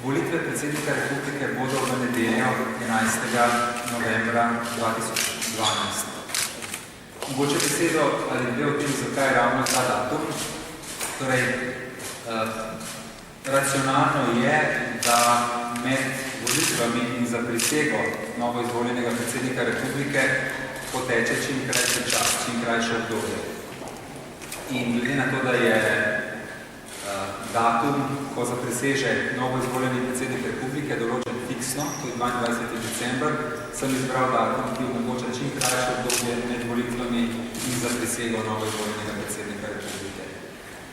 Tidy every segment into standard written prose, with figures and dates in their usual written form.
Volitve predsednika republike bodo v nedeljo 11. novembra 2012. Mogoče besedo ali dve o tem, zakaj ravno ta datum. Torej, racionalno je, da med volitvami in za prisego novo izvoljenega predsednika republike poteče čim krajši čas, čim krajše obdobje. In glede na to, da je datum, ko zapriseže novo izvoljeni predsednik republike, določen fiksno, to je 22. december, sem izbral datum, ki omogoča čim krajše obdobje med volitvami in zaprisego novo izvoljenega predsednika republike.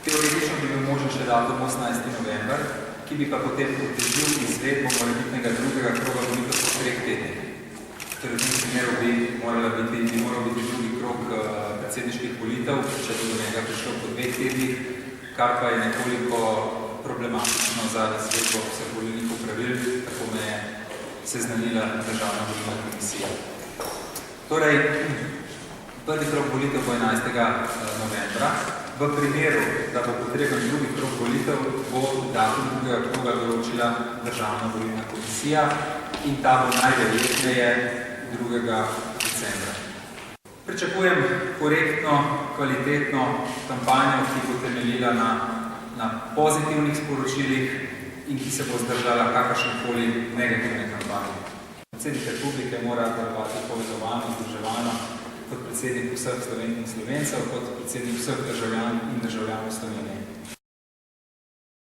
Teoretično bi bil možen še datum 18. november, ki bi pa potem otežil izvedbo morebitnega drugega kroga volitev po 3 tednih. Torej, v tem primeru bi moral biti drugi krog predsedniških volitev, če bi do njega prišel po 2 tednih, kar pa je nekoliko problematično za izvedbo vseh volilnih upravil, tako me je seznanila Državna volilna komisija. Torej, prvi krog volitev bo 11. novembra. V primeru, da bo potreben drugi krog volitev, bo datum drugega kroga določila Državna volilna komisija in ta bo najverjetneje 2. decembra. Pričakujem korektno, kvalitetno kampanjo, ki bo temeljila na pozitivnih sporočilih in ki se bo zdržala kakršnekoli negativne kampanje. Predsednik republike mora delovati povezovano, združevano kot predsednik vseh Slovenk in Slovencev, kot predsednik vseh državljanov in državljanov Slovenije.